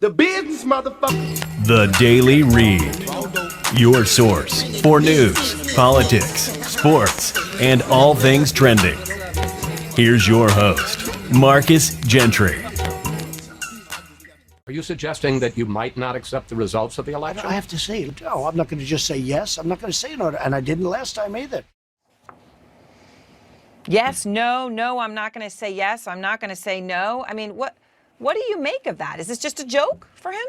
The business, motherfucker. The Daily Read. Your source for news, politics, sports, and all things trending. Here's your host, Marcus Gentry. Are you suggesting that you might not accept the results of the election? I have to say no. I'm not going to just say yes. I'm not going to say no. And I didn't last time either. Yes, no, I'm not going to say yes. I'm not going to say no. I mean, what do you make of that? Is this just a joke for him?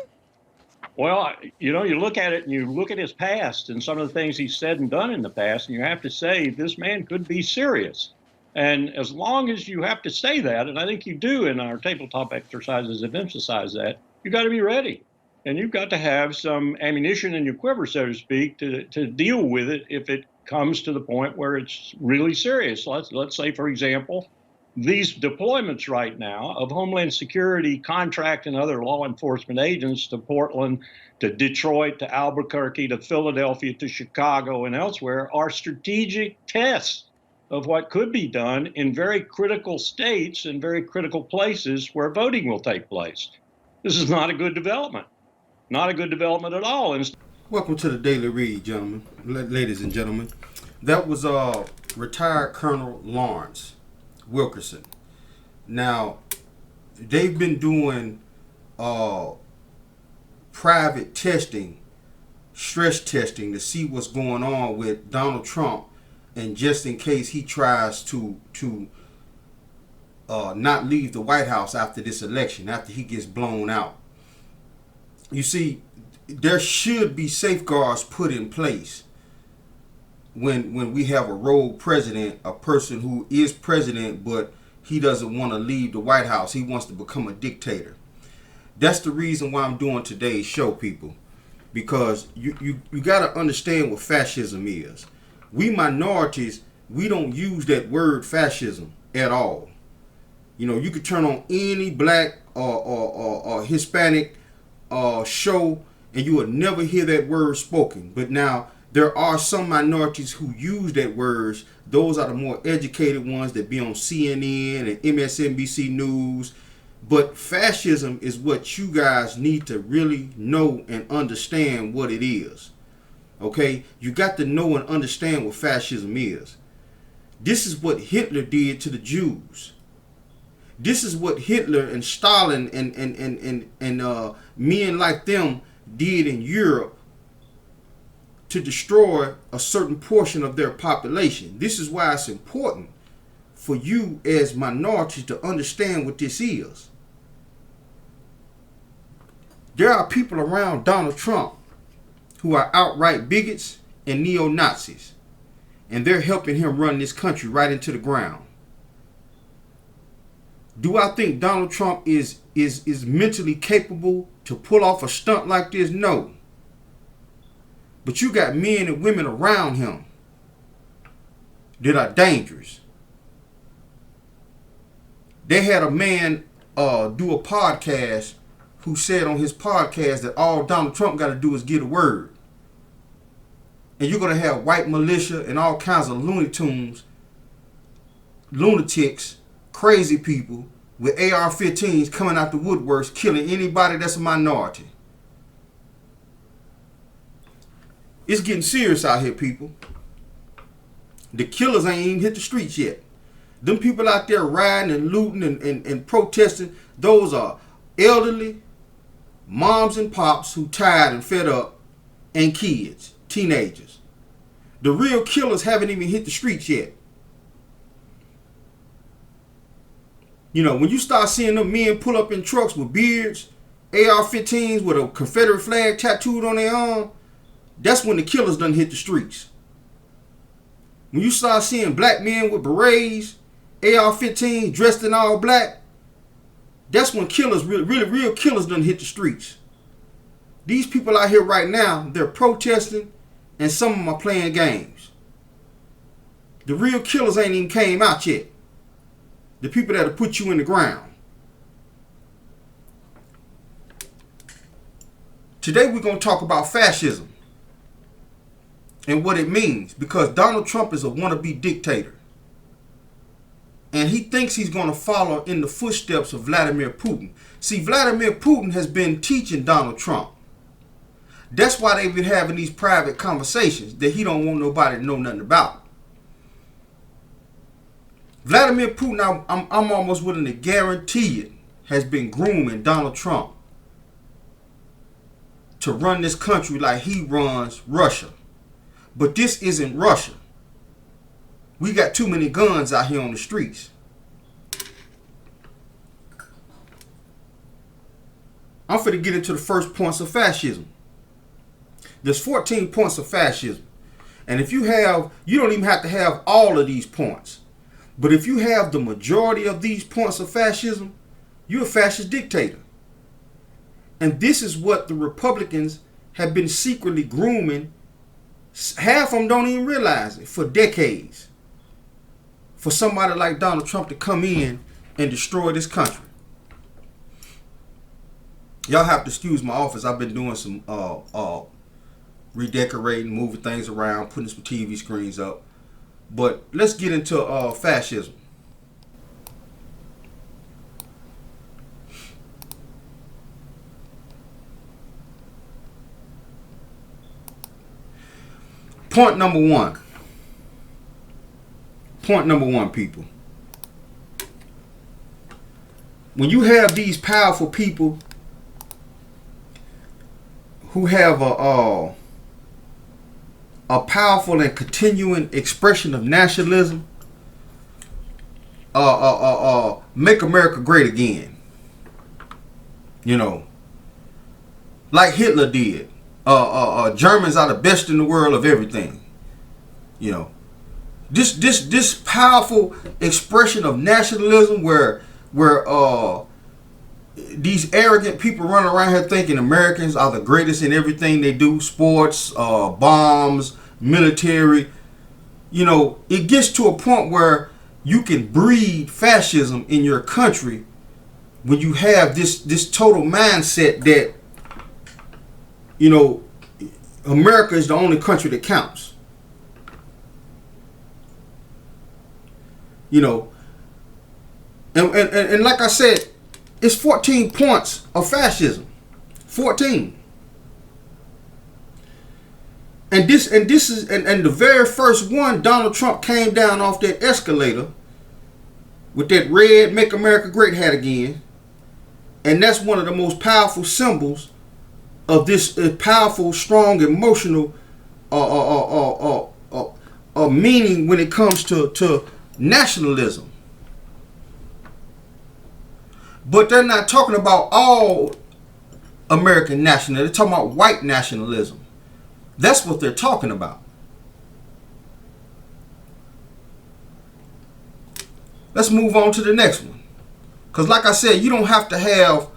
Well, you look at it and you look at his past and some of the things he's said and done in the past, and you have to say this man could be serious. And as long as you have to say that, and I think you do in our tabletop exercises have emphasized that, you got to be ready. And you've got to have some ammunition in your quiver, so to speak, to deal with it if it comes to the point where it's really serious. Let's say, for example, these deployments right now of Homeland Security contract and other law enforcement agents to Portland, to Detroit, to Albuquerque, to Philadelphia, to Chicago, and elsewhere are strategic tests of what could be done in very critical states and very critical places where voting will take place. This is not a good development. Not a good development at all. Welcome to the Daily Read, gentlemen, ladies and gentlemen. That was retired Colonel Lawrence Wilkerson. Now, they've been doing private testing, stress testing to see what's going on with Donald Trump, and just in case he tries to not leave the White House after this election, after he gets blown out. You see, there should be safeguards put in place when we have a rogue president, a person who is president, but he doesn't want to leave the White House. He wants to become a dictator. That's the reason why I'm doing today's show, people, because you got to understand what fascism is. We minorities, we don't use that word fascism at all. You know, you could turn on any black or Hispanic show and you would never hear that word spoken. But now there are some minorities who use that words. Those are the more educated ones that be on CNN and MSNBC News. But fascism is what you guys need to really know and understand what it is. Okay? You got to know and understand what fascism is. This is what Hitler did to the Jews. This is what Hitler and Stalin and men like them did in Europe to destroy a certain portion of their population. This is why it's important for you as minorities to understand what this is. There are people around Donald Trump who are outright bigots and neo-Nazis, and they're helping him run this country right into the ground. Do I think Donald Trump is mentally capable to pull off a stunt like this? No. But you got men and women around him that are dangerous. They had a man do a podcast who said on his podcast that all Donald Trump got to do is get a word. And you're going to have white militia and all kinds of Looney Tunes, lunatics, crazy people with AR-15s coming out the woodworks, killing anybody that's a minority. It's getting serious out here, people. The killers ain't even hit the streets yet. Them people out there riding and looting and protesting, those are elderly, moms and pops who tired and fed up, and kids, teenagers. The real killers haven't even hit the streets yet. You know, when you start seeing them men pull up in trucks with beards, AR-15s with a Confederate flag tattooed on their arm, that's when the killers done hit the streets. When you start seeing black men with berets, AR-15s dressed in all black, that's when killers, really real killers done hit the streets. These people out here right now, they're protesting, and some of them are playing games. The real killers ain't even came out yet. The people that'll put you in the ground. Today we're going to talk about fascism and what it means, because Donald Trump is a wannabe dictator. And he thinks he's going to follow in the footsteps of Vladimir Putin. See, Vladimir Putin has been teaching Donald Trump. That's why they've been having these private conversations that he don't want nobody to know nothing about. Vladimir Putin, I'm almost willing to guarantee it, has been grooming Donald Trump to run this country like he runs Russia. But this isn't Russia. We got too many guns out here on the streets. I'm finna get into the first points of fascism. There's 14 points of fascism. And if you don't even have to have all of these points. But if you have the majority of these points of fascism, you're a fascist dictator. And this is what the Republicans have been secretly grooming. Half of them don't even realize it, for decades. For somebody like Donald Trump to come in and destroy this country. Y'all have to excuse my office. I've been doing some redecorating, moving things around, putting some TV screens up. But let's get into fascism. Point number one. Point number one, people. When you have these powerful people who have a powerful and continuing expression of nationalism, make America great again. You know, like Hitler did. Germans are the best in the world of everything. You know, this powerful expression of nationalism where these arrogant people run around here thinking Americans are the greatest in everything they do, sports, bombs, military. You know, it gets to a point where you can breed fascism in your country when you have this total mindset that, you know, America is the only country that counts. You know, and like I said, it's 14 points of fascism. 14. And the very first one, Donald Trump came down off that escalator with that red "Make America Great" hat again. And that's one of the most powerful symbols of this powerful, strong, emotional meaning when it comes to nationalism. But they're not talking about all American nationalism. They're talking about white nationalism. That's what they're talking about. Let's move on to the next one. Because like I said, you don't have to have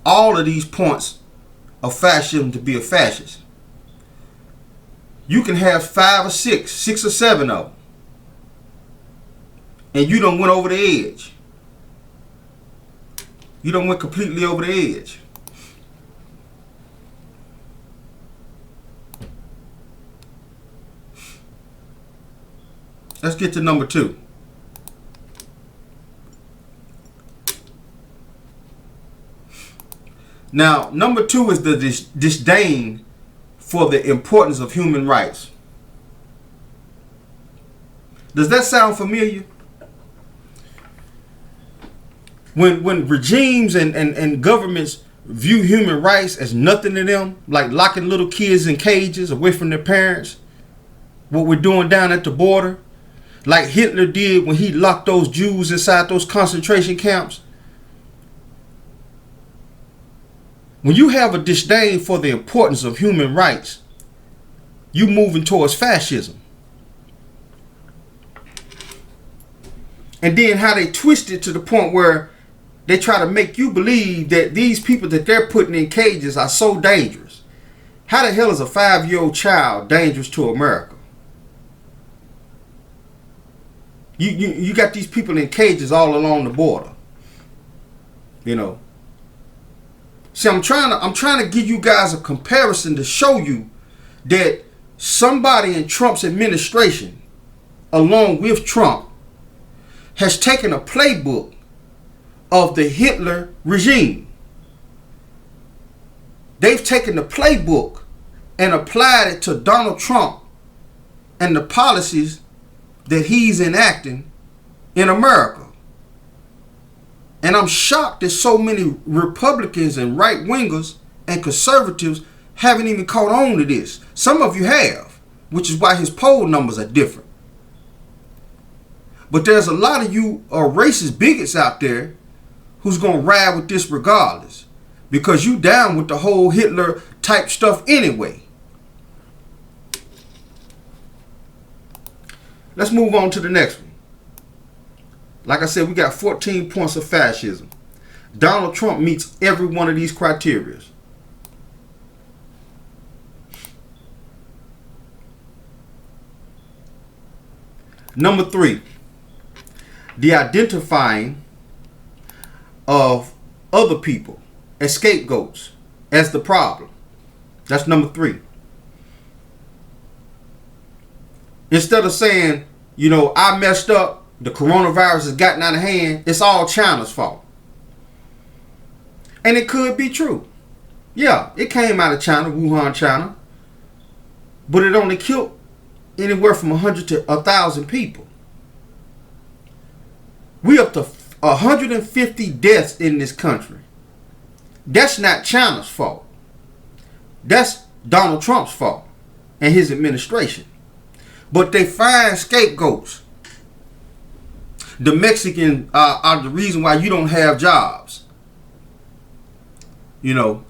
all of these points of fascism to be a fascist. You can have 5 or 6 or 7 of them. And you done went over the edge. You done went completely over the edge. Let's get to number 2. Now, number 2 is the disdain for the importance of human rights. Does that sound familiar? When regimes and governments view human rights as nothing to them, like locking little kids in cages away from their parents, what we're doing down at the border, like Hitler did when he locked those Jews inside those concentration camps. When you have a disdain for the importance of human rights, you moving towards fascism. And then how they twist it to the point where they try to make you believe that these people that they're putting in cages are so dangerous. How the hell is a 5-year-old child dangerous to America? You got these people in cages all along the border. You know. See, I'm trying to give you guys a comparison to show you that somebody in Trump's administration, along with Trump, has taken a playbook of the Hitler regime. They've taken the playbook and applied it to Donald Trump and the policies that he's enacting in America. And I'm shocked that so many Republicans and right-wingers and conservatives haven't even caught on to this. Some of you have, which is why his poll numbers are different. But there's a lot of you racist bigots out there who's going to ride with this regardless, because you down with the whole Hitler type stuff anyway. Let's move on to the next one. Like I said, we got 14 points of fascism. Donald Trump meets every one of these criteria. Number 3, the identifying of other people as scapegoats as the problem. That's number 3. Instead of saying, you know, I messed up, the coronavirus has gotten out of hand, it's all China's fault. And it could be true. Yeah, it came out of China, Wuhan, China. But it only killed anywhere from 100 to 1,000 people. We up to 150 deaths in this country. That's not China's fault. That's Donald Trump's fault and his administration. But they find scapegoats. The Mexicans are the reason why you don't have jobs. You know,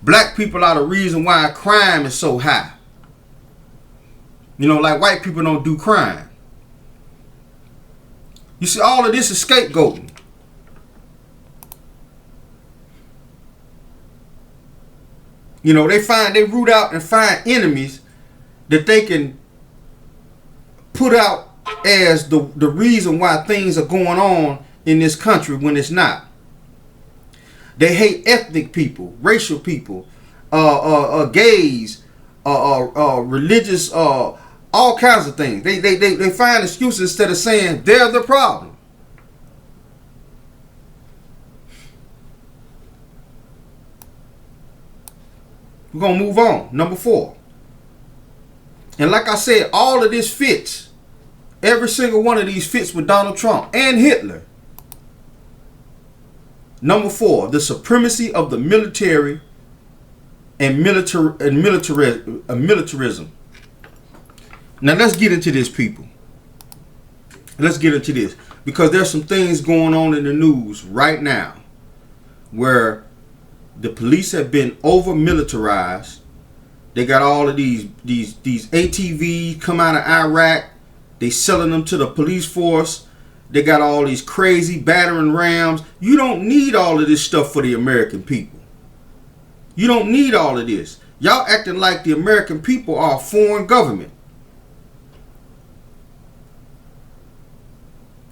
black people are the reason why crime is so high. You know, like white people don't do crime. You see, all of this is scapegoating. You know, they root out and find enemies that they can put out as the reason why things are going on in this country when it's not. They hate ethnic people, racial people, gays, religious, all kinds of things. They find excuses instead of saying they're the problem. We're going to move on. Number 4. And like I said, all of this fits. Every single one of these fits with Donald Trump and Hitler. Number 4, the supremacy of the military and militarism. Now let's get into this, people. Let's get into this, because there's some things going on in the news right now where the police have been over militarized. They got all of these ATVs come out of Iraq. They selling them to the police force. They got all these crazy battering rams. You don't need all of this stuff for the American people. You don't need all of this. Y'all acting like the American people are a foreign government.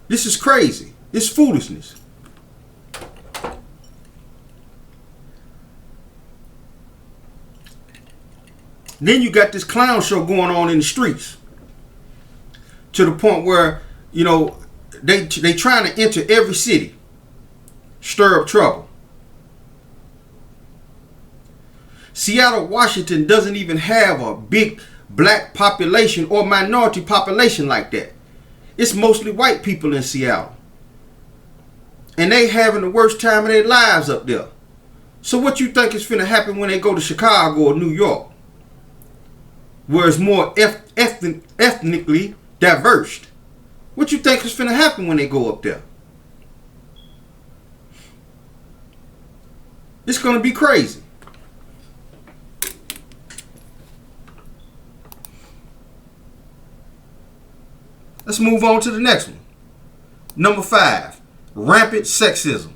This is crazy. It's foolishness. Then you got this clown show going on in the streets, to the point where, you know, they trying to enter every city, stir up trouble. Seattle, Washington doesn't even have a big black population or minority population like that. It's mostly white people in Seattle. And they having the worst time of their lives up there. So what you think is finna happen when they go to Chicago or New York, where it's more ethnically diverse? What you think is finna happen when they go up there? It's gonna be crazy. Let's move on to the next one. Number 5, rampant sexism.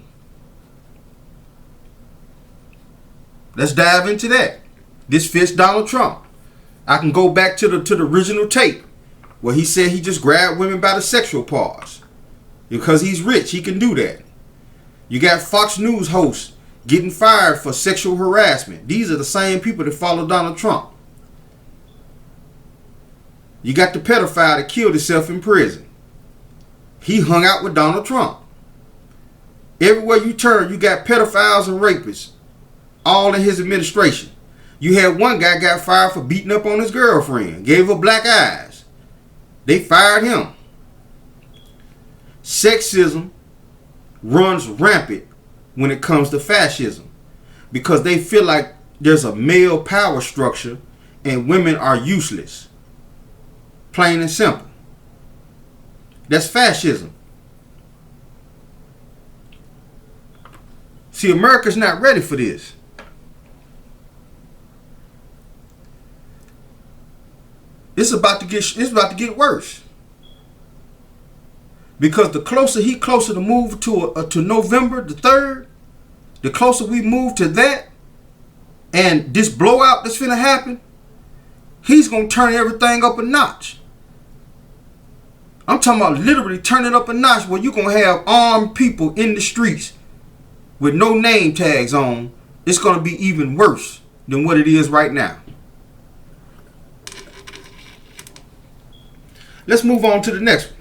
Let's dive into that. This fits Donald Trump. I can go back to the original tape where he said he just grabbed women by the sexual parts. Because he's rich, he can do that. You got Fox News hosts getting fired for sexual harassment. These are the same people that follow Donald Trump. You got the pedophile that killed himself in prison. He hung out with Donald Trump. Everywhere you turn, you got pedophiles and rapists, all in his administration. You had one guy got fired for beating up on his girlfriend, gave her black eyes. They fired him. Sexism runs rampant when it comes to fascism because they feel like there's a male power structure and women are useless. Plain and simple. That's fascism. See, America's not ready for this. It's about to get worse. Because the closer to move to November the 3rd, the closer we move to that, and this blowout that's finna happen, he's gonna turn everything up a notch. I'm talking about literally turning up a notch where you're gonna have armed people in the streets with no name tags on. It's gonna be even worse than what it is right now. Let's move on to the next one.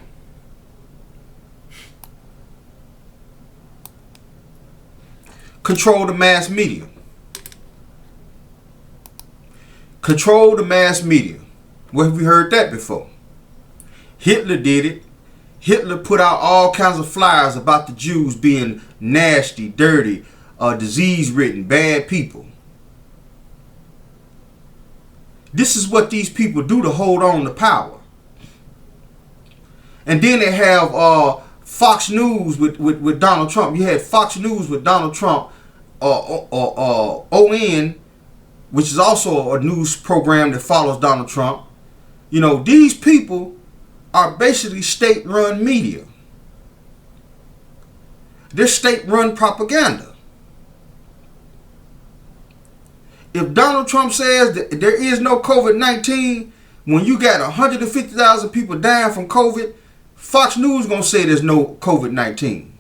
Control the mass media. Control the mass media. Where have we heard that before? Hitler did it. Hitler put out all kinds of flyers about the Jews being nasty, dirty, disease-ridden, bad people. This is what these people do to hold on to power. And then they have Fox News with Donald Trump. You had Fox News with Donald Trump, ON, which is also a news program that follows Donald Trump. You know, these people are basically state-run media. They're state-run propaganda. If Donald Trump says that there is no COVID-19, when you got 150,000 people dying from COVID, Fox News gonna say there's no COVID-19.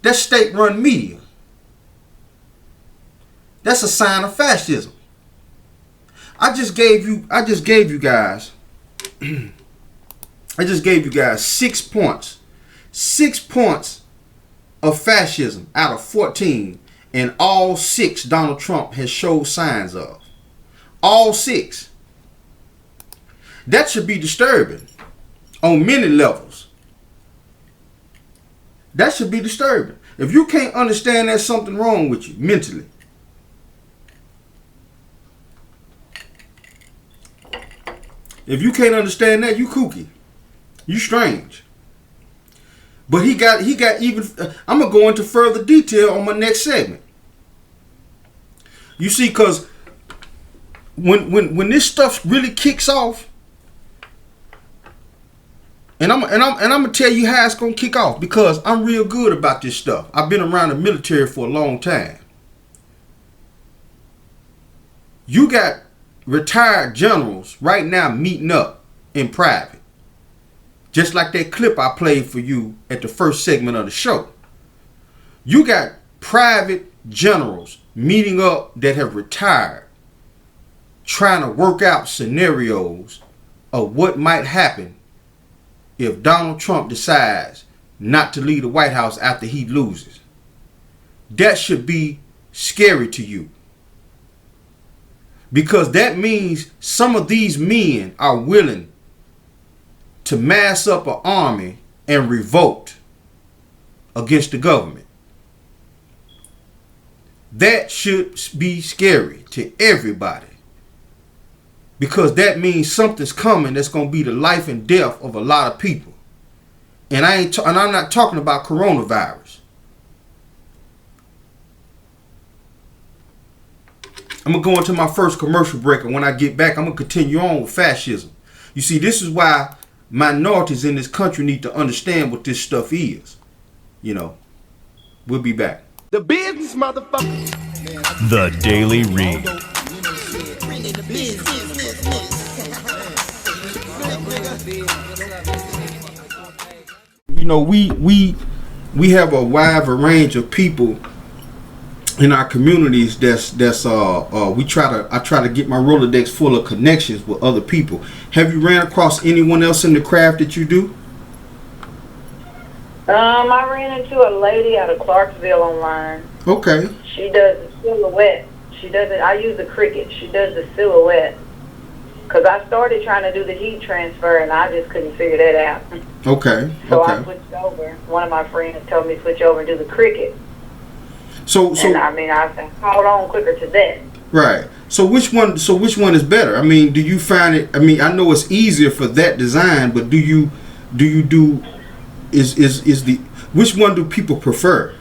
That's state-run media. That's a sign of fascism. I just gave you guys 6 points. 6 points of fascism out of 14, and all 6 Donald Trump has showed signs of. All 6. That should be disturbing on many levels. That should be disturbing. If you can't understand there's something wrong with you mentally. If you can't understand that, you kooky. You strange. But he got even. I'm gonna go into further detail on my next segment. You see, because when this stuff really kicks off, and I'm gonna tell you how it's gonna kick off, because I'm real good about this stuff. I've been around the military for a long time. You got retired generals right now meeting up in private. Just like that clip I played for you at the first segment of the show. You got private generals meeting up that have retired, trying to work out scenarios of what might happen if Donald Trump decides not to leave the White House after he loses. That should be scary to you. Because that means some of these men are willing to mass up an army and revolt against the government. That should be scary to everybody. Because that means something's coming that's going to be the life and death of a lot of people. And I'm not talking about coronavirus. I'm going to go into my first commercial break, and when I get back, I'm going to continue on with fascism. You see, this is why minorities in this country need to understand what this stuff is. You know, we'll be back. The business, motherfucker. The Daily Read. You know, we have a wide range of people in our communities I try to get my Rolodex full of connections with other people. Have you ran across anyone else in the craft that you do? I ran into a lady out of Clarksville online. Okay. She does the silhouette. She does it. I use the Cricut. She does the silhouette. Because I started trying to do the heat transfer, and I just couldn't figure that out. Okay. So Okay. I switched over. One of my friends told me to switch over and do the Cricut. So And I mean, I caught on quicker to that. right. So which one? So which one is better? I mean, do you find it? I mean, I know it's easier for that design, but do you do? Is the which one do people prefer?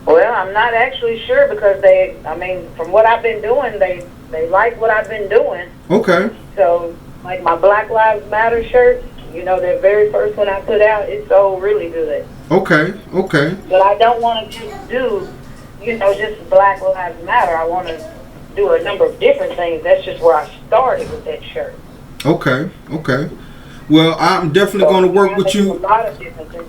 Well, I'm not actually sure because I mean, from what I've been doing, they like what I've been doing. Okay. So, like my Black Lives Matter shirts, the very first one I put out, it sold really good. Okay. Okay. But I don't want to just do, just Black Lives Matter. I want to do a number of different things. That's just where I started with that shirt. Okay. Okay. Well, I'm definitely going to work with you. A lot of different things.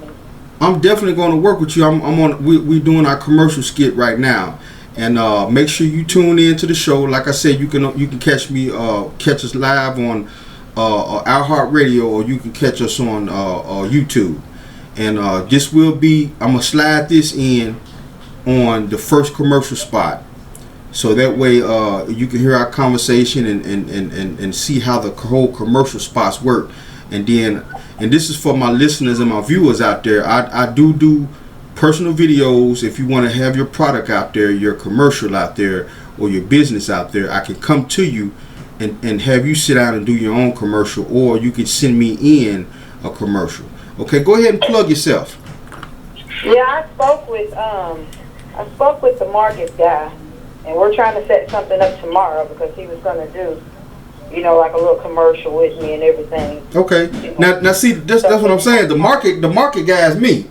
I'm definitely going to work with you. I'm on. We're doing our commercial skit right now, and make sure you tune in to the show. Like I said, you can catch me catch us live on iHeartRadio, or you can catch us on YouTube. And this will be. I'm gonna slide this in on the first commercial spot, so that way you can hear our conversation and see how the whole commercial spots work. And this is for my listeners and my viewers out there. I do personal videos. If you want to have your product out there, your commercial out there, or your business out there, I can come to you and have you sit down and do your own commercial, or you can send me in a commercial. Okay, go ahead and plug yourself. Yeah, I spoke with the market guy, and we're trying to set something up tomorrow because he was going to do, like a little commercial with me and everything. Okay. Now see, that's what I'm saying. The market guy is me.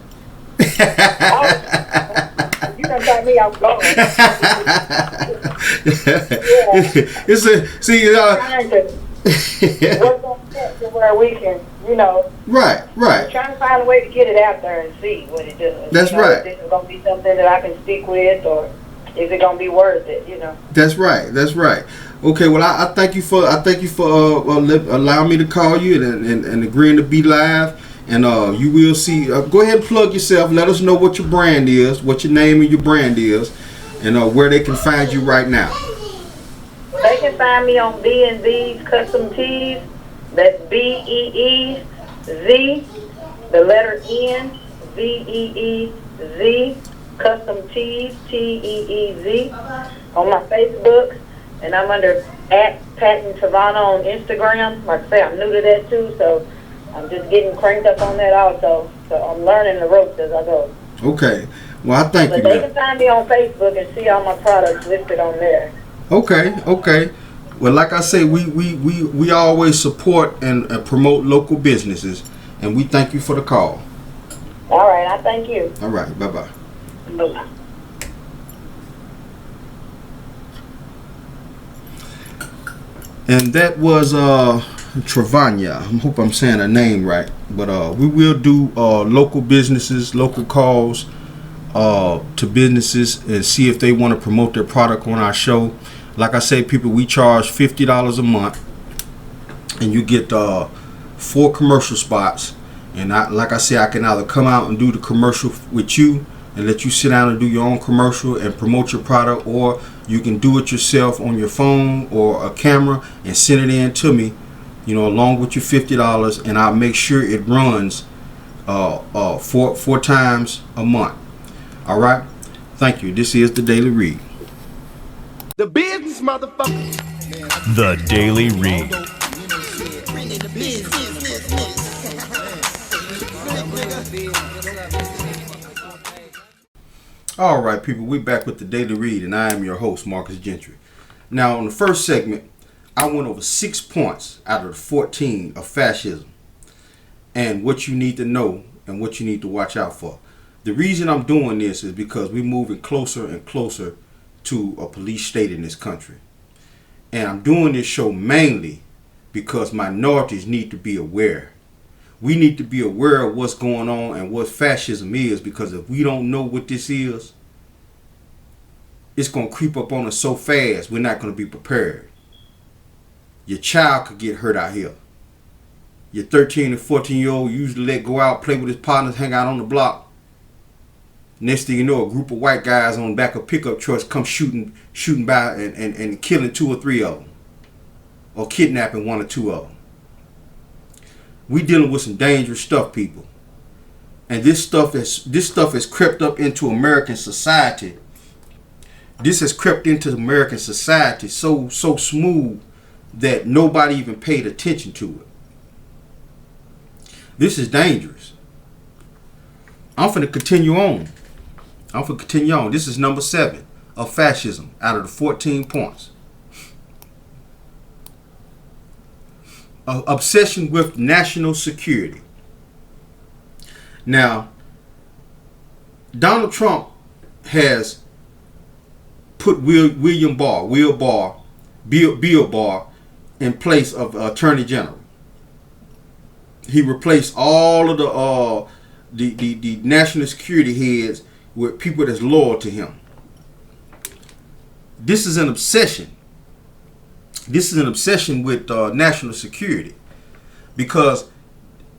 You done got me off guard. It's a see. Trying to work on that to where we can, Right. I'm trying to find a way to get it out there and see what it does. That's right. If this is going to be something that I can stick with, or is it going to be worth it? That's right. Okay. Well, I thank you for allowing me to call you and agreeing to be live. And you will see. Go ahead and plug yourself. Let us know what your brand is, what your name and your brand is, and where they can find you right now. They can find me on B&B's Custom Tees. That's BEEZ, the letter N, VEEZ, Custom Tees, TEEZ, on my Facebook, and I'm under @PattonTavana on Instagram. Like I say, I'm new to that too, so I'm just getting cranked up on that also. So I'm learning the ropes as I go. Okay. Well, I thank you. But they can find me on Facebook and see all my products listed on there. Okay. Well, like I say, we always support and promote local businesses, and we thank you for the call. All right, I thank you. All right, bye-bye. Bye-bye. And that was Travanya. I hope I'm saying her name right. But we will do local businesses, local calls to businesses and see if they want to promote their product on our show. Like I say, people, we charge $50 a month, and you get 4 commercial spots. And like I say, I can either come out and do the commercial with you and let you sit down and do your own commercial and promote your product, or you can do it yourself on your phone or a camera and send it in to me, along with your $50, and I'll make sure it runs 4 times a month. All right. Thank you. This is the Daily Read. The business, motherfucker. The Daily Read. All right, people, we're back with the Daily Read, and I am your host, Marcus Gentry. Now, in the first segment, I went over 6 points out of the 14 of fascism and what you need to know and what you need to watch out for. The reason I'm doing this is because we're moving closer and closer to a police state in this country. And I'm doing this show mainly because minorities need to be aware. We need to be aware of what's going on and what fascism is, because if we don't know what this is, it's going to creep up on us so fast, we're not going to be prepared. Your child could get hurt out here. Your 13 and 14-year-old usually let go out, play with his partners, hang out on the block. Next thing you know, a group of white guys on the back of pickup trucks come shooting by and killing 2 or 3 of them. Or kidnapping 1 or 2 of them. We dealing with some dangerous stuff, people. And this stuff has crept up into American society. This has crept into American society so smooth that nobody even paid attention to it. This is dangerous. I'm finna continue on. This is number 7 of fascism out of the 14 points. Obsession with national security. Now, Donald Trump has put Bill Barr in place of Attorney General. He replaced all of the national security heads with people that's loyal to him. This is an obsession. This is an obsession with national security, because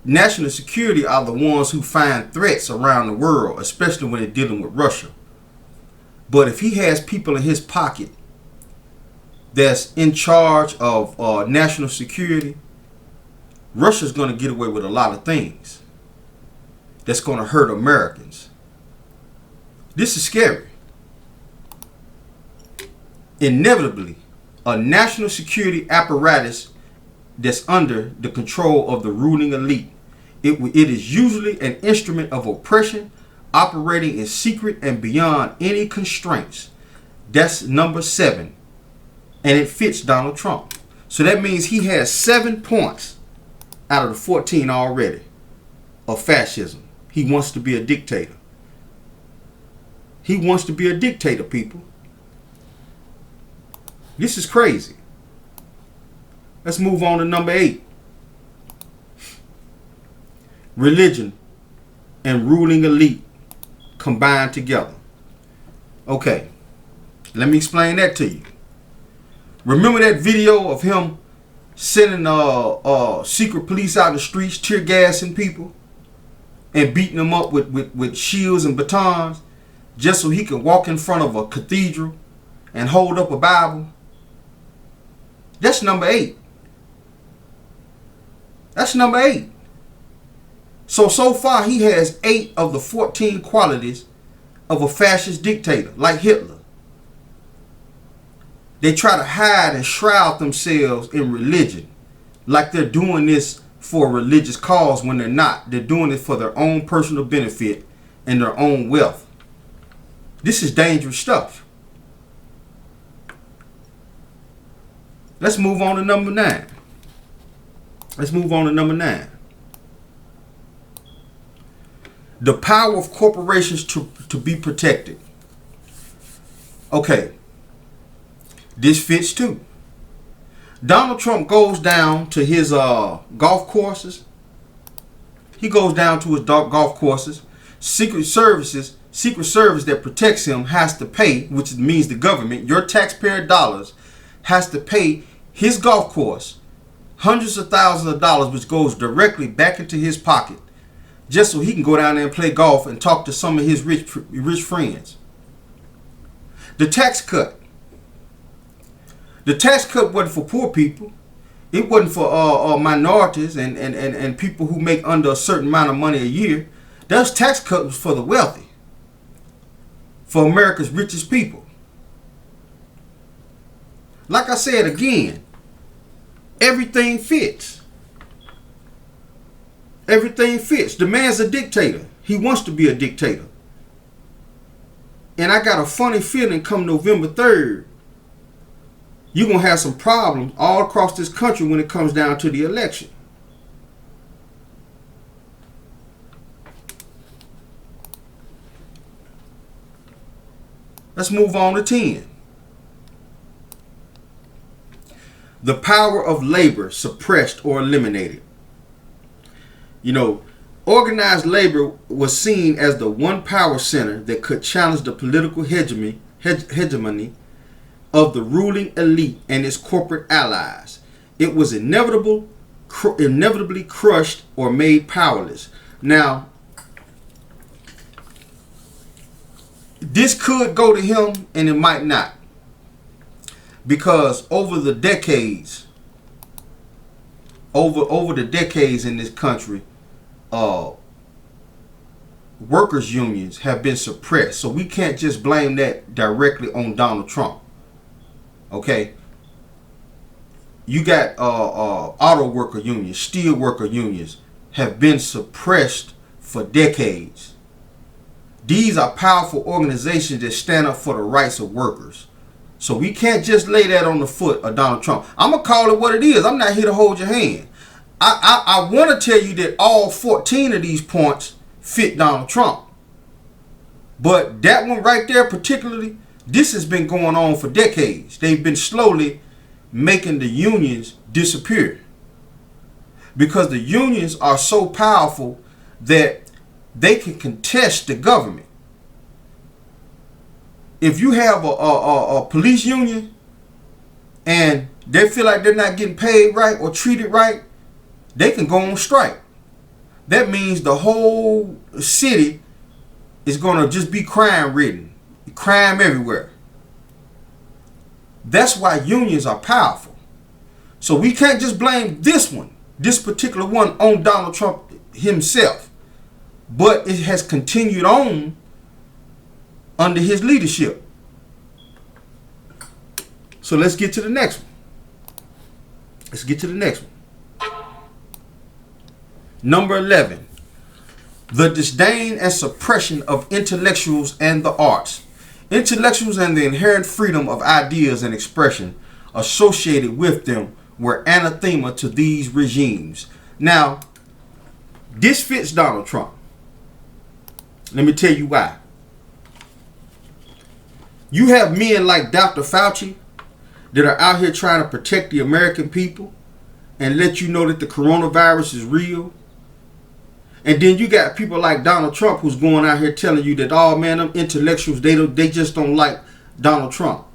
national security are the ones who find threats around the world, especially when they're dealing with Russia. But if he has people in his pocket that's in charge of national security, Russia's going to get away with a lot of things that's going to hurt Americans. This is scary. Inevitably, a national security apparatus that's under the control of the ruling elite. It is usually an instrument of oppression, operating in secret and beyond any constraints. That's number 7. And it fits Donald Trump. So that means he has 7 points out of the 14 already of fascism. He wants to be a dictator. He wants to be a dictator, people. This is crazy. Let's move on to number 8. Religion and ruling elite combined together. Okay, let me explain that to you. Remember that video of him sending secret police out in the streets, tear gassing people and beating them up with shields and batons just so he could walk in front of a cathedral and hold up a Bible? That's number 8. That's number 8. So far he has 8 of the 14 qualities of a fascist dictator like Hitler. They try to hide and shroud themselves in religion like they're doing this for a religious cause when they're not. They're doing it for their own personal benefit and their own wealth. This is dangerous stuff. Let's move on to number 9. The power of corporations to be protected. Okay. This fits too. Donald Trump goes down to his golf courses. He goes down to his golf courses. Secret Service that protects him has to pay, which means the government, your taxpayer dollars, has to pay his golf course hundreds of thousands of dollars, which goes directly back into his pocket, just so he can go down there and play golf and talk to some of his rich friends. The tax cut. The tax cut wasn't for poor people. It wasn't for minorities and people who make under a certain amount of money a year. That tax cut was for the wealthy, for America's richest people. Like I said again, everything fits. Everything fits. The man's a dictator. He wants to be a dictator. And I got a funny feeling come November 3rd, you're going to have some problems all across this country when it comes down to the election. Let's move on to 10. The power of labor suppressed or eliminated. You know, organized labor was seen as the one power center that could challenge the political hegemony of the ruling elite and its corporate allies. It was inevitable inevitably crushed or made powerless. Now, this could go to him and it might not. Because over the decades, over the decades in this country, workers' unions have been suppressed. So we can't just blame that directly on Donald Trump. Okay? You got auto worker unions, steel worker unions have been suppressed for decades. These are powerful organizations that stand up for the rights of workers. So we can't just lay that on the foot of Donald Trump. I'm going to call it what it is. I'm not here to hold your hand. I want to tell you that all 14 of these points fit Donald Trump. But that one right there particularly, this has been going on for decades. They've been slowly making the unions disappear. Because the unions are so powerful that they can contest the government. If you have a police union and they feel like they're not getting paid right or treated right, they can go on strike. That means the whole city is going to just be crime ridden. Crime everywhere. That's why unions are powerful. So we can't just blame this one, this particular one, on Donald Trump himself. But it has continued on under his leadership. So let's get to the next one. Let's get to the next one. Number 11. The disdain and suppression of intellectuals and the arts. Intellectuals and the inherent freedom of ideas and expression associated with them were anathema to these regimes. Now, this fits Donald Trump. Let me tell you why. You have men like Dr. Fauci that are out here trying to protect the American people and let you know that the coronavirus is real. And then you got people like Donald Trump who's going out here telling you that, oh man, them intellectuals, they just don't like Donald Trump.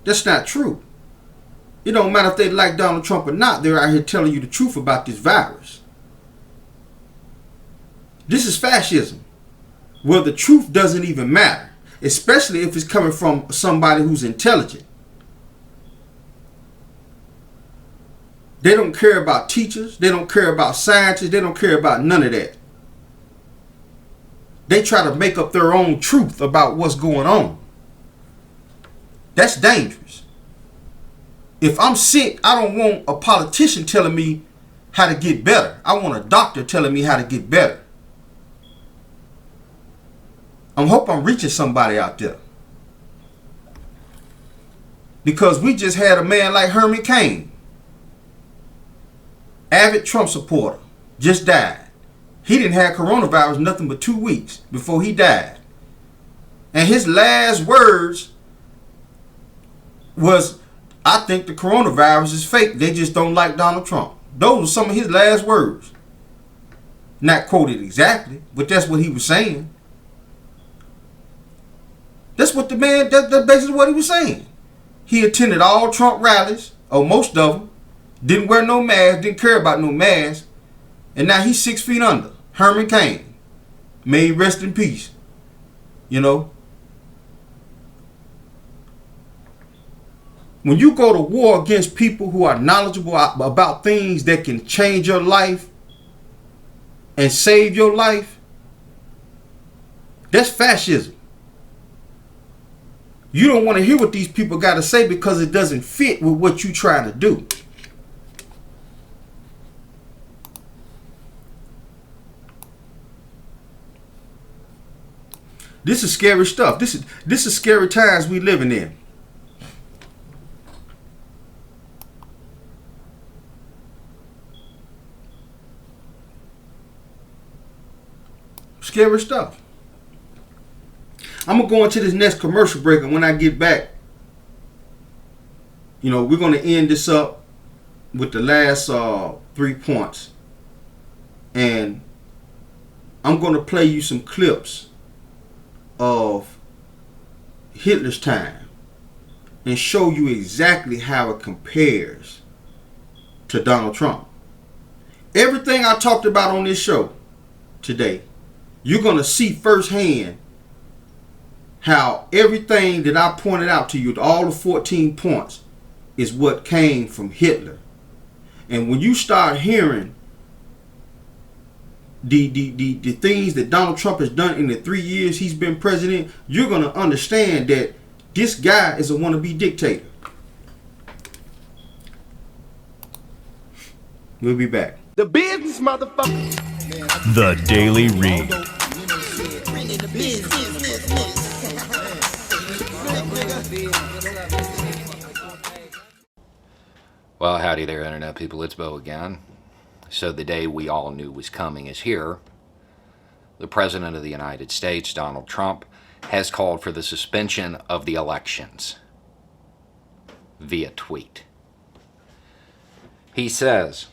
That's not true. It don't matter if they like Donald Trump or not. They're out here telling you the truth about this virus. This is fascism, where the truth doesn't even matter, especially if it's coming from somebody who's intelligent. They don't care about teachers. They don't care about scientists. They don't care about none of that. They try to make up their own truth about what's going on. That's dangerous. If I'm sick, I don't want a politician telling me how to get better. I want a doctor telling me how to get better. I hope I'm reaching somebody out there. Because we just had a man like Herman Cain, avid Trump supporter, just died. He didn't have coronavirus nothing but 2 weeks before he died. And his last words was, I think the coronavirus is fake. They just don't like Donald Trump. Those were some of his last words. Not quoted exactly, but that's what he was saying. That's what the man, that's basically what he was saying. He attended all Trump rallies, or most of them. Didn't wear no mask, didn't care about no mask. And now he's 6 feet under. Herman Cain. May he rest in peace. You know. When you go to war against people who are knowledgeable about things that can change your life and save your life, that's fascism. You don't want to hear what these people got to say because it doesn't fit with what you're trying to do. This is scary stuff. This is scary times we living in. Scary stuff. I'm going to go into this next commercial break, and when I get back, you know, we're going to end this up with the last 3 points. And I'm going to play you some clips of Hitler's time and show you exactly how it compares to Donald Trump. Everything I talked about on this show today, you're going to see firsthand how everything that I pointed out to you, all the 14 points, is what came from Hitler. And when you start hearing the things that Donald Trump has done in the 3 years he's been president, you're going to understand that this guy is a wannabe dictator. We'll be back. The business, motherfucker. The Daily Read. Well, howdy there, Internet people. It's Bo again. So the day we all knew was coming is here. The President of the United States, Donald Trump, has called for the suspension of the elections via tweet. He says,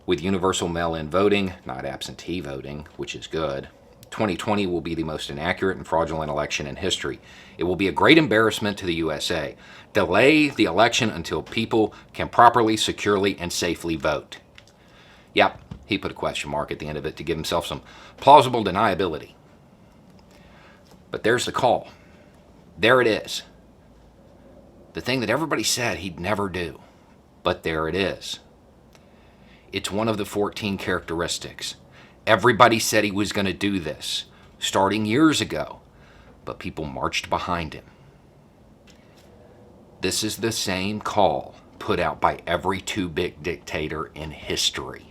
with universal mail-in voting, not absentee voting, which is good, 2020 will be the most inaccurate and fraudulent election in history. It will be a great embarrassment to the USA. Delay the election until people can properly, securely, and safely vote. Yep, he put a question mark at the end of it to give himself some plausible deniability. But there's the call. There it is. The thing that everybody said he'd never do. But there it is. It's one of the 14 characteristics. Everybody said he was going to do this, starting years ago, but people marched behind him. This is the same call put out by every too-big dictator in history.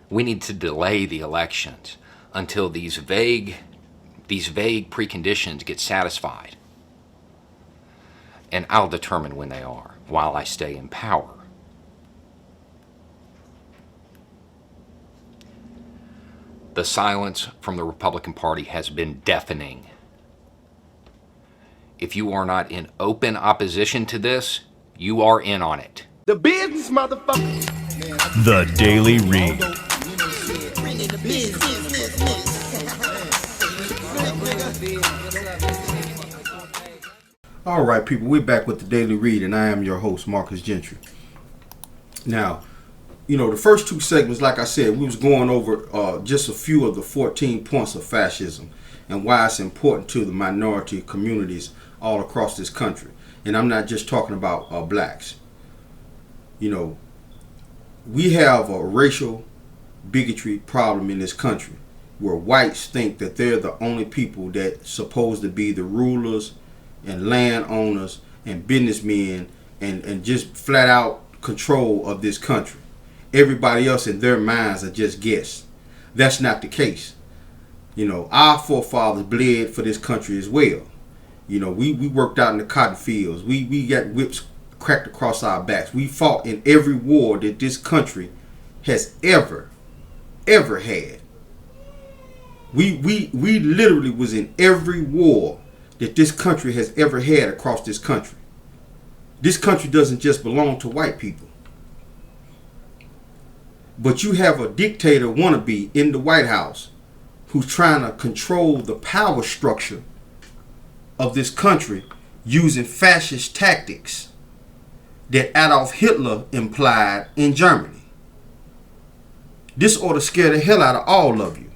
We need to delay the elections until these vague preconditions get satisfied. And I'll determine when they are while I stay in power. The silence from the Republican Party has been deafening. If you are not in open opposition to this, you are in on it. The business, motherfucker. The Daily Read. All right, people, we're back with the Daily Read, and I am your host, Marcus Gentry. Now, you know, the first two segments, like I said, we was going over just a few of the 14 points of fascism and why it's important to the minority communities all across this country. And I'm not just talking about blacks. You know, we have a racial bigotry problem in this country where whites think that they're the only people that's supposed to be the rulers and landowners and businessmen and just flat out control of this country. Everybody else in their minds are just guests. That's not the case. You know, our forefathers bled for this country as well. You know, we worked out in the cotton fields. We got whips cracked across our backs. We fought in every war that this country has ever had. We literally was in every war that this country has ever had across this country. This country doesn't just belong to white people. But you have a dictator wannabe in the White House who's trying to control the power structure of this country using fascist tactics that Adolf Hitler implied in Germany. This ought to scare the hell out of all of you.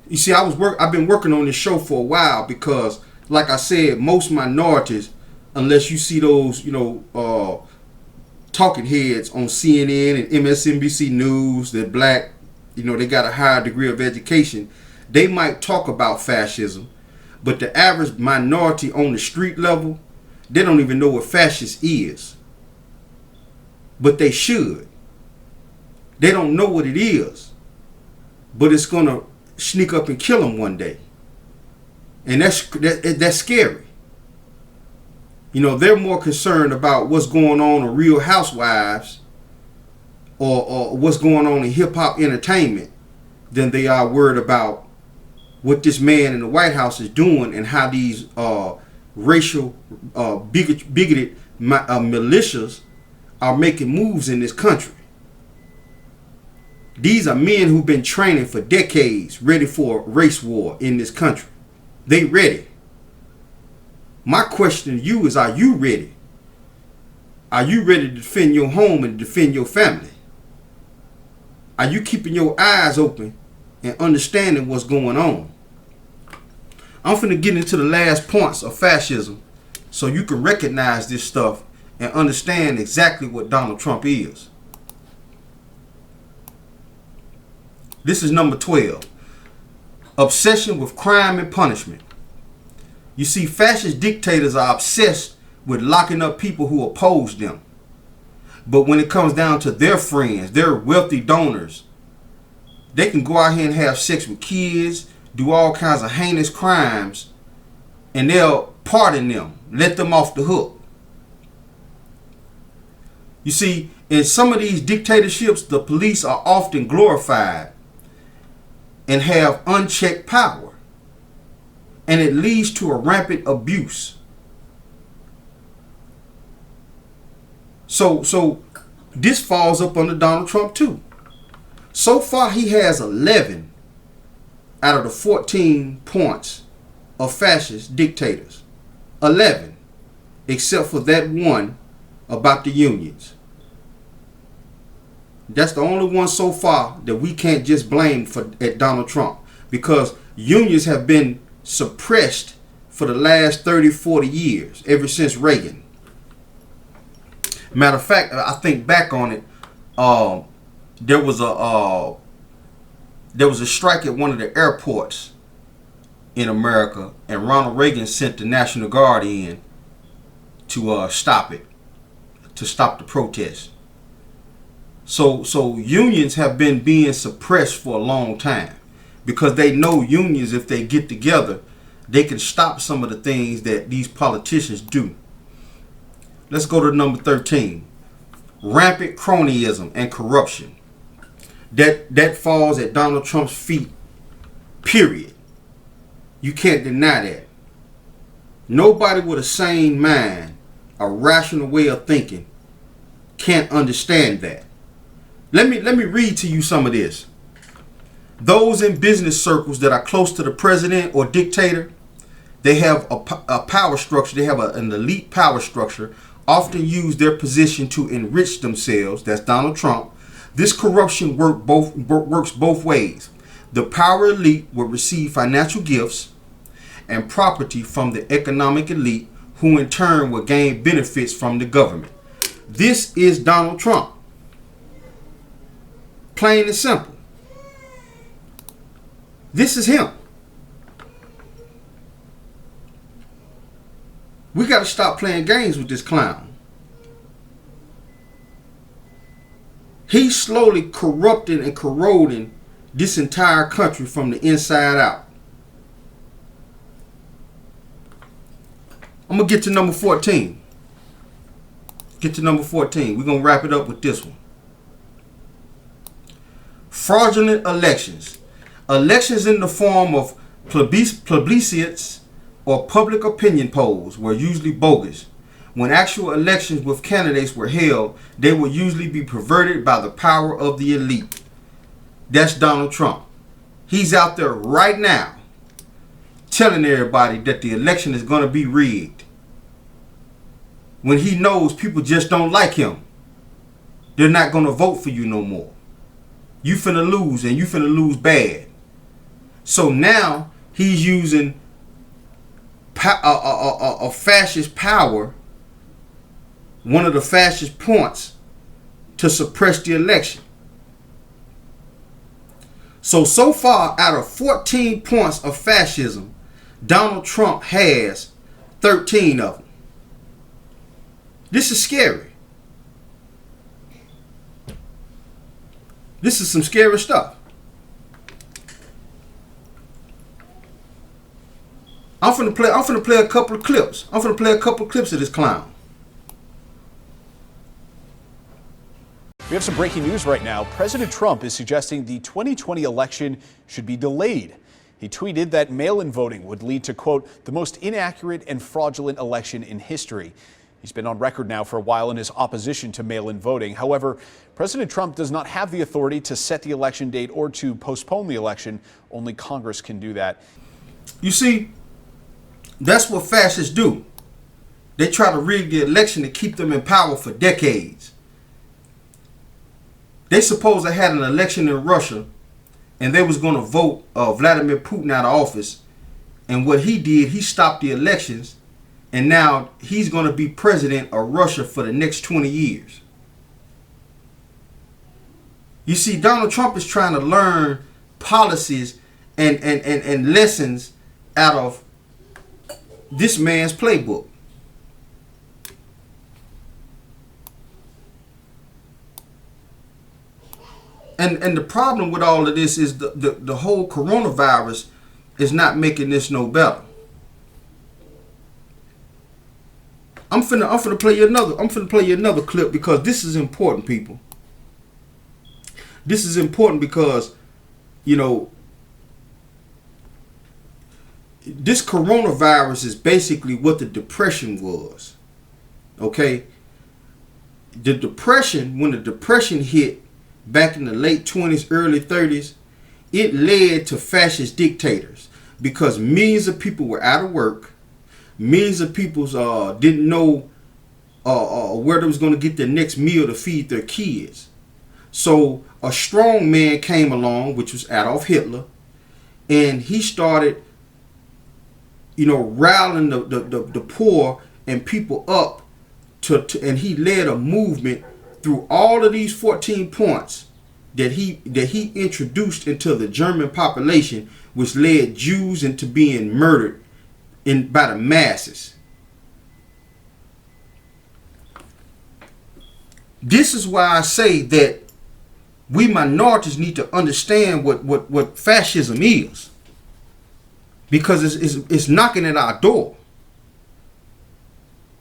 You see, I've been working on this show for a while because, like I said, most minorities, unless you see those, talking heads on CNN and MSNBC News, that black, they got a higher degree of education, they might talk about fascism, but the average minority on the street level, they don't even know what fascist is. But they should. They don't know what it is, but it's going to sneak up and kill them one day. And that's scary. They're more concerned about what's going on Real Housewives or what's going on in hip-hop entertainment than they are worried about what this man in the White House is doing and how these racial bigoted militias are making moves in this country. These are men who've been training for decades, ready for a race war in this country. They ready. My question to you is, are you ready? Are you ready to defend your home and defend your family? Are you keeping your eyes open and understanding what's going on? I'm finna get into the last points of fascism so you can recognize this stuff and understand exactly what Donald Trump is. This is number 12. Obsession with crime and punishment. You see, fascist dictators are obsessed with locking up people who oppose them. But when it comes down to their friends, their wealthy donors, they can go out here and have sex with kids, do all kinds of heinous crimes, and they'll pardon them, let them off the hook. You see, in some of these dictatorships, the police are often glorified and have unchecked power. And it leads to a rampant abuse. So this falls up under Donald Trump too. So far he has 11 out of the 14 points of fascist dictators. 11, except for that one about the unions. That's the only one so far that we can't just blame at Donald Trump, because unions have been suppressed for the last 30, 40 years, ever since Reagan. Matter of fact, I think back on it, there was a strike at one of the airports in America, and Ronald Reagan sent the National Guard in to stop it, to stop the protest. So unions have been being suppressed for a long time, because they know unions, if they get together, they can stop some of the things that these politicians do. Let's go to number 13. Rampant cronyism and corruption. That falls at Donald Trump's feet, period. You can't deny that. Nobody with a sane mind, a rational way of thinking, can't understand that. Let me read to you some of this. Those in business circles that are close to the president or dictator, they have a power structure. They have an elite power structure, often use their position to enrich themselves. That's Donald Trump. This corruption works both ways. The power elite will receive financial gifts and property from the economic elite, who in turn will gain benefits from the government. This is Donald Trump. Plain and simple. This is him. We got to stop playing games with this clown. He's slowly corrupting and corroding this entire country from the inside out. I'm going to get to number 14. Get to number 14. We're going to wrap it up with this one. Fraudulent elections. Elections in the form of plebiscites or public opinion polls were usually bogus. When actual elections with candidates were held, they would usually be perverted by the power of the elite. That's Donald Trump. He's out there right now telling everybody that the election is going to be rigged, when he knows people just don't like him. They're not going to vote for you no more. You finna lose, and you finna lose bad. So now he's using a fascist power, one of the fascist points, to suppress the election. So far, out of 14 points of fascism, Donald Trump has 13 of them. This is scary. This is some scary stuff. I'm finna play a couple of clips. I'm finna play a couple of clips of this clown. We have some breaking news right now. President Trump is suggesting the 2020 election should be delayed. He tweeted that mail-in voting would lead to, quote, the most inaccurate and fraudulent election in history. He's been on record now for a while in his opposition to mail-in voting. However, President Trump does not have the authority to set the election date or to postpone the election. Only Congress can do that. You see, that's what fascists do. They try to rig the election to keep them in power for decades. They supposed they had an election in Russia and they was going to vote Vladimir Putin out of office. And what he did, he stopped the elections. And now he's going to be president of Russia for the next 20 years. You see, Donald Trump is trying to learn policies and lessons out of this man's playbook. And the problem with all of this is the whole coronavirus is not making this no better. I'm finna play you another clip because this is important, people. This is important because, you know, this coronavirus is basically what the Depression was. Okay? The Depression, when the Depression hit back in the late 20s, early 30s, it led to fascist dictators because millions of people were out of work. Millions of people didn't know where they was going to get their next meal to feed their kids. So a strong man came along, which was Adolf Hitler, and he started, you know, riling the poor and people up and he led a movement through all of these 14 points that he introduced into the German population, which led Jews into being murdered by the masses. This is why I say that we minorities need to understand what fascism is, because it's knocking at our door.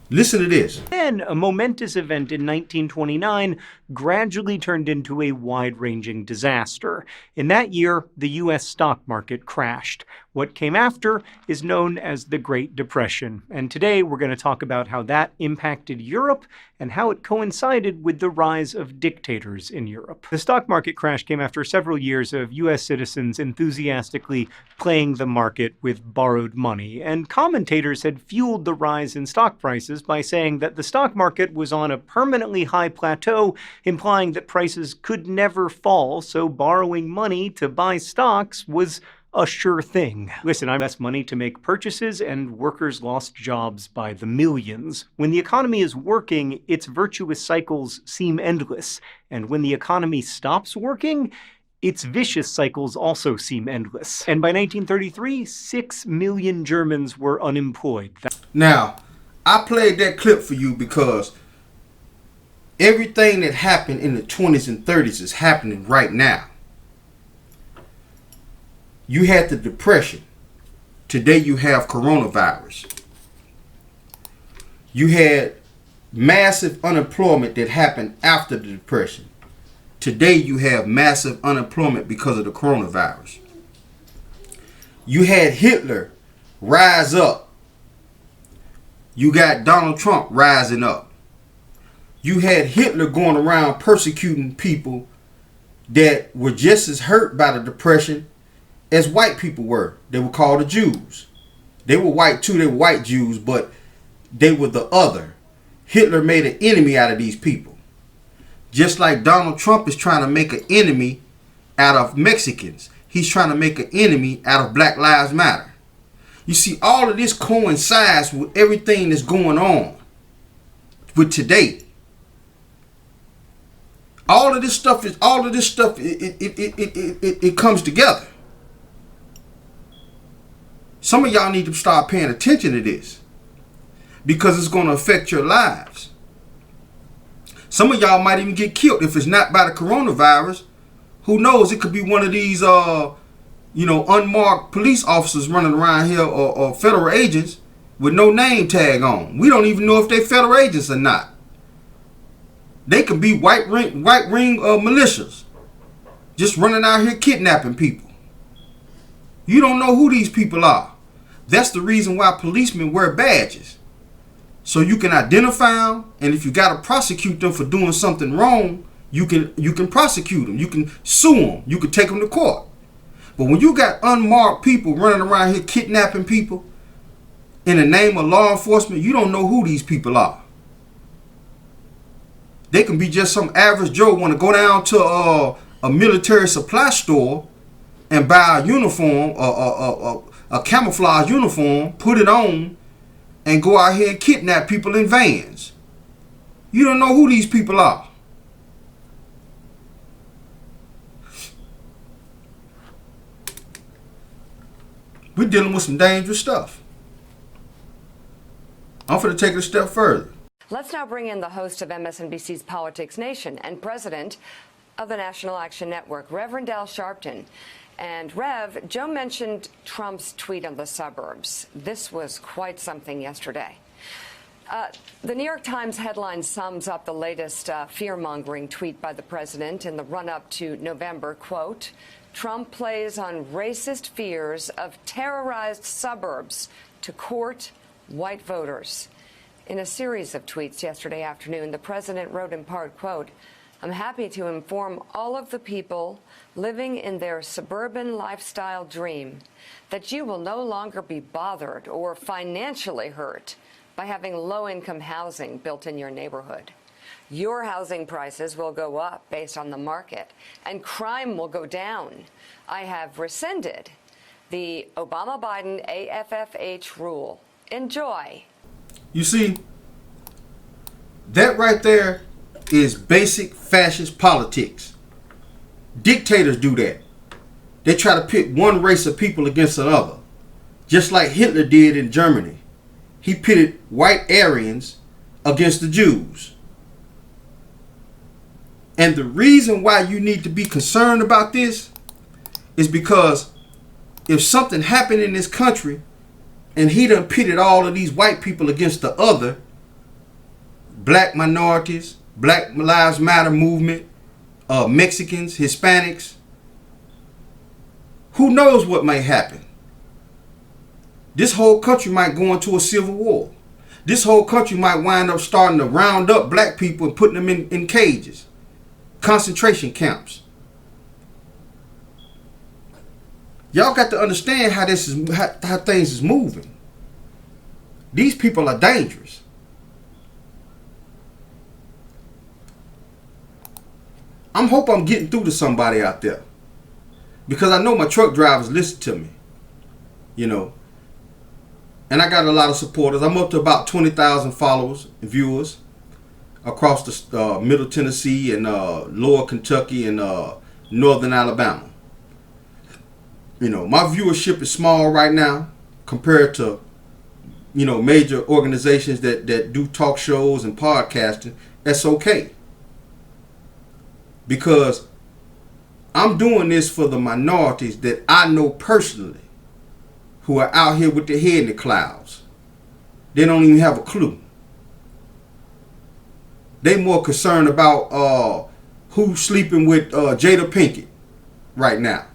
Listen to this. Then, a momentous event in 1929 gradually turned into a wide-ranging disaster. In that year, the U.S. stock market crashed. What came after is known as the Great Depression. And today, we're going to talk about how that impacted Europe and how it coincided with the rise of dictators in Europe. The stock market crash came after several years of U.S. citizens enthusiastically playing the market with borrowed money. And commentators had fueled the rise in stock prices by saying that the stock market was on a permanently high plateau, implying that prices could never fall, so borrowing money to buy stocks was a sure thing. Listen, I invest money to make purchases, and workers lost jobs by the millions. When the economy is working, its virtuous cycles seem endless. And when the economy stops working, its vicious cycles also seem endless. And by 1933, 6 million Germans were unemployed. Now, I played that clip for you because everything that happened in the 20s and 30s is happening right now. You had the Depression. Today you have coronavirus. You had massive unemployment that happened after the Depression. Today you have massive unemployment because of the coronavirus. You had Hitler rise up. You got Donald Trump rising up. You had Hitler going around persecuting people that were just as hurt by the Depression as white people were. They were called the Jews. They were white too. They were white Jews, but they were the other. Hitler made an enemy out of these people. Just like Donald Trump is trying to make an enemy out of Mexicans. He's trying to make an enemy out of Black Lives Matter. You see, all of this coincides with everything that's going on with today. All of this stuff it comes together. Some of y'all need to start paying attention to this because it's going to affect your lives. Some of y'all might even get killed if it's not by the coronavirus. Who knows? It could be one of these, unmarked police officers running around here or federal agents with no name tag on. We don't even know if they're federal agents or not. They could be white ring militias just running out here kidnapping people. You don't know who these people are. That's the reason why policemen wear badges. So you can identify them, and if you got to prosecute them for doing something wrong, you can prosecute them. You can sue them. You can take them to court. But when you got unmarked people running around here kidnapping people, in the name of law enforcement, you don't know who these people are. They can be just some average Joe want to go down to a military supply store and buy a uniform, a camouflage uniform, put it on, and go out here and kidnap people in vans. You don't know who these people are. We're dealing with some dangerous stuff. I'm going to take it a step further. Let's now bring in the host of MSNBC's Politics Nation and president of the National Action Network, Reverend Al Sharpton. And Rev, Joe mentioned Trump's tweet on the suburbs. This was quite something yesterday. The New York Times headline sums up the latest fear-mongering tweet by the president in the run-up to November. Quote, Trump plays on racist fears of terrorized suburbs to court white voters. In a series of tweets yesterday afternoon, the president wrote in part, quote, I'm happy to inform all of the people living in their suburban lifestyle dream that you will no longer be bothered or financially hurt by having low-income housing built in your neighborhood. Your housing prices will go up based on the market, and crime will go down. I have rescinded the Obama-Biden AFFH rule. Enjoy. You see, that right there is basic fascist politics. Dictators do that. They try to pit one race of people against another, just like Hitler did in Germany. He pitted white Aryans against the Jews. And the reason why you need to be concerned about this is because if something happened in this country and he done pitted all of these white people against the other, black minorities, Black Lives Matter movement, Mexicans, Hispanics, who knows what may happen? This whole country might go into a civil war. This whole country might wind up starting to round up black people and putting them in cages, concentration camps. Y'all got to understand how this is, how things is moving. These people are dangerous. I hope I'm getting through to somebody out there, because I know my truck drivers listen to me, you know, and I got a lot of supporters. I'm up to about 20,000 followers and viewers across the Middle Tennessee and Lower Kentucky and Northern Alabama. You know, my viewership is small right now compared to, you know, major organizations that do talk shows and podcasting. That's okay. Because I'm doing this for the minorities that I know personally, who are out here with their head in the clouds. They don't even have a clue. They more concerned about who's sleeping with Jada Pinkett right now.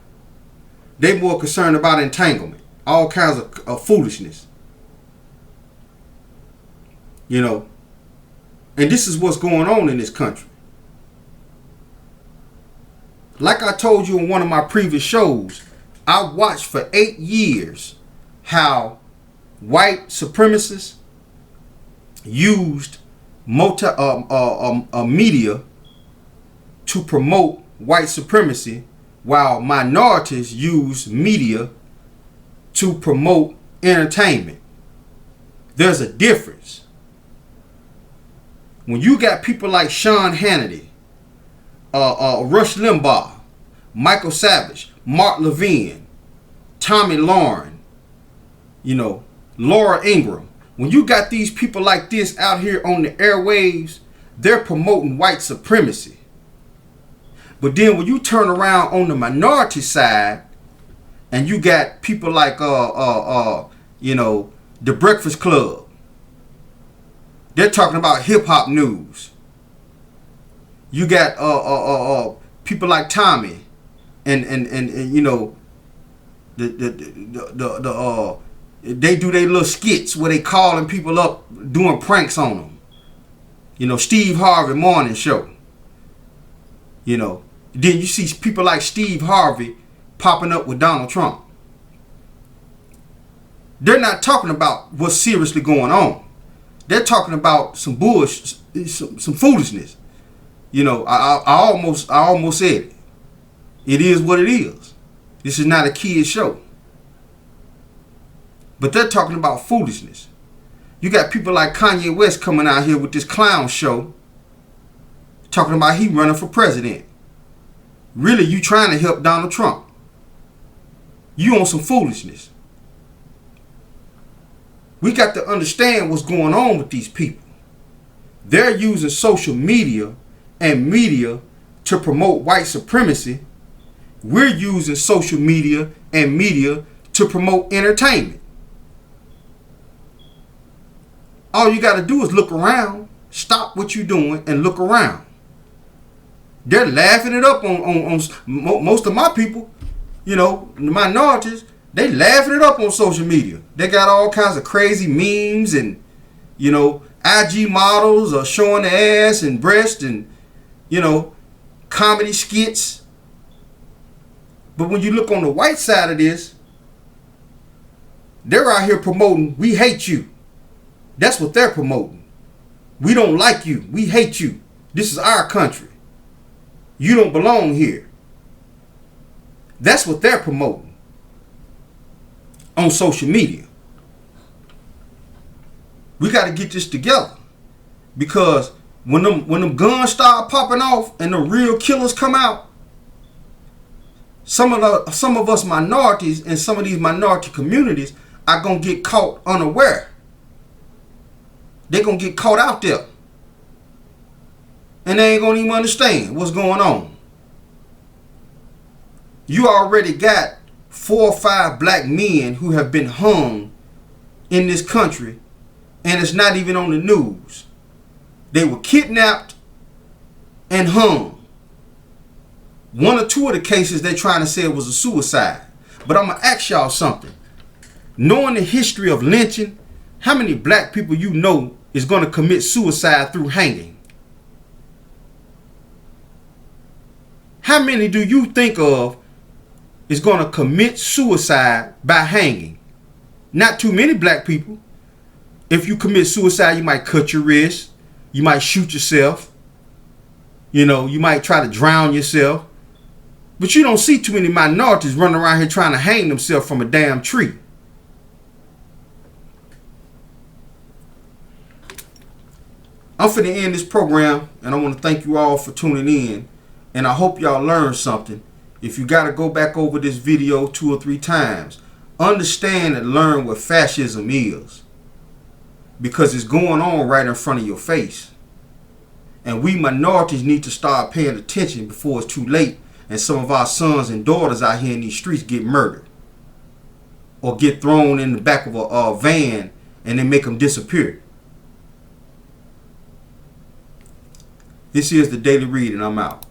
They more concerned about entanglement, all kinds of foolishness. You know, and this is what's going on in this country. Like I told you in one of my previous shows, I watched for 8 years how white supremacists used media to promote white supremacy, while minorities use media to promote entertainment. There's a difference. When you got people like Sean Hannity, Rush Limbaugh, Michael Savage, Mark Levine, Tommy Lauren, you know, Laura Ingraham. When you got these people like this out here on the airwaves, they're promoting white supremacy. But then when you turn around on the minority side, and you got people like you know, the Breakfast Club, they're talking about hip hop news. You got people like Tommy and you know, they do their little skits where they calling people up doing pranks on them. You know, Steve Harvey morning show. You know, then you see people like Steve Harvey popping up with Donald Trump. They're not talking about what's seriously going on. They're talking about some bullshit, some foolishness. You know, I almost said it. It is what it is. This is not a kid's show. But they're talking about foolishness. You got people like Kanye West coming out here with this clown show, talking about he running for president. Really, you trying to help Donald Trump. You on some foolishness. We got to understand what's going on with these people. They're using social media and media to promote white supremacy. We're using social media and media to promote entertainment. All you got to do is look around, stop what you're doing, and look around. They're laughing it up on most of my people, you know, the minorities. They laughing it up on social media. They got all kinds of crazy memes and, you know, IG models are showing their ass and breast and, you know, comedy skits. But when you look on the white side of this, they're out here promoting, we hate you. That's what they're promoting. We don't like you. We hate you. This is our country. You don't belong here. That's what they're promoting on social media. We got to get this together, because when them guns start popping off and the real killers come out, some of us minorities and some of these minority communities are gonna get caught unaware. They're gonna get caught out there, and they ain't gonna even understand what's going on. You already got 4 or 5 black men who have been hung in this country, and it's not even on the news. They were kidnapped and hung. 1 or 2 of the cases they're trying to say it was a suicide. But I'm gonna ask y'all something. Knowing the history of lynching, how many black people you know is gonna commit suicide through hanging? How many do you think of is going to commit suicide by hanging? Not too many black people. If you commit suicide, you might cut your wrist. You might shoot yourself. You know, you might try to drown yourself. But you don't see too many minorities running around here trying to hang themselves from a damn tree. I'm finna end this program, and I want to thank you all for tuning in. And I hope y'all learned something. If you got to go back over this video 2 or 3 times, understand and learn what fascism is, because it's going on right in front of your face. And we minorities need to start paying attention before it's too late and some of our sons and daughters out here in these streets get murdered or get thrown in the back of a van and then make them disappear. This is the Daily Read, and I'm out.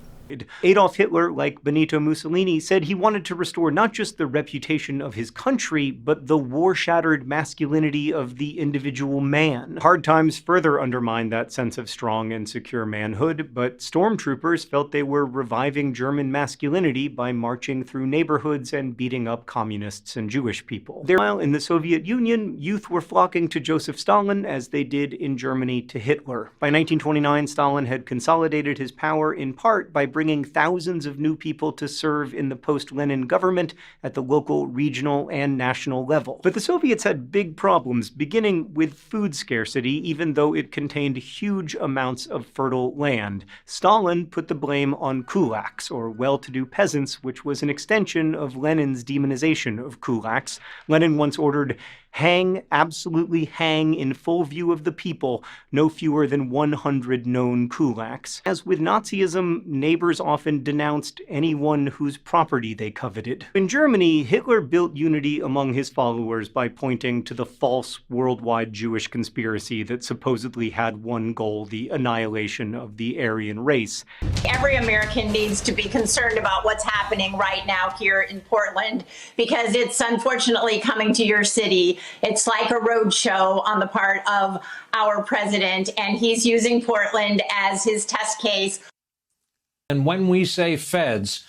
Adolf Hitler, like Benito Mussolini, said he wanted to restore not just the reputation of his country, but the war-shattered masculinity of the individual man. Hard times further undermined that sense of strong and secure manhood, but stormtroopers felt they were reviving German masculinity by marching through neighborhoods and beating up communists and Jewish people. While in the Soviet Union, youth were flocking to Joseph Stalin as they did in Germany to Hitler. By 1929, Stalin had consolidated his power in part by bringing thousands of new people to serve in the post-Lenin government at the local, regional, and national level. But the Soviets had big problems, beginning with food scarcity, even though it contained huge amounts of fertile land. Stalin put the blame on kulaks, or well-to-do peasants, which was an extension of Lenin's demonization of kulaks. Lenin once ordered, "Hang, absolutely hang, in full view of the people, no fewer than 100 known kulaks." As with Nazism, neighbors often denounced anyone whose property they coveted. In Germany, Hitler built unity among his followers by pointing to the false worldwide Jewish conspiracy that supposedly had one goal: the annihilation of the Aryan race. Every American needs to be concerned about what's happening right now here in Portland, because it's unfortunately coming to your city. It's like a road show on the part of our president, and he's using Portland as his test case. And when we say feds,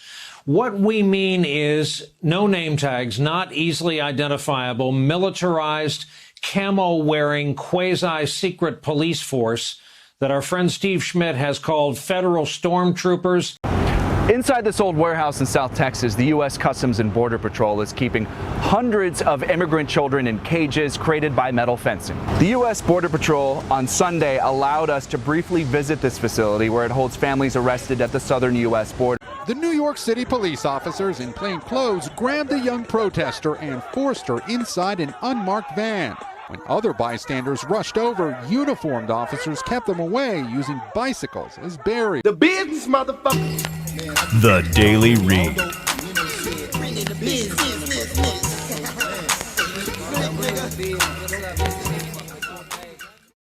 What we mean is no name tags, not easily identifiable, militarized, camo-wearing, quasi-secret police force that our friend Steve Schmidt has called federal stormtroopers. Inside this old warehouse in South Texas, the U.S. Customs and Border Patrol is keeping hundreds of immigrant children in cages created by metal fencing. The U.S. Border Patrol on Sunday allowed us to briefly visit this facility where it holds families arrested at the southern U.S. border. The New York City police officers in plain clothes grabbed a young protester and forced her inside an unmarked van. When other bystanders rushed over, uniformed officers kept them away using bicycles as barriers. The business, motherfucker. The Daily Read.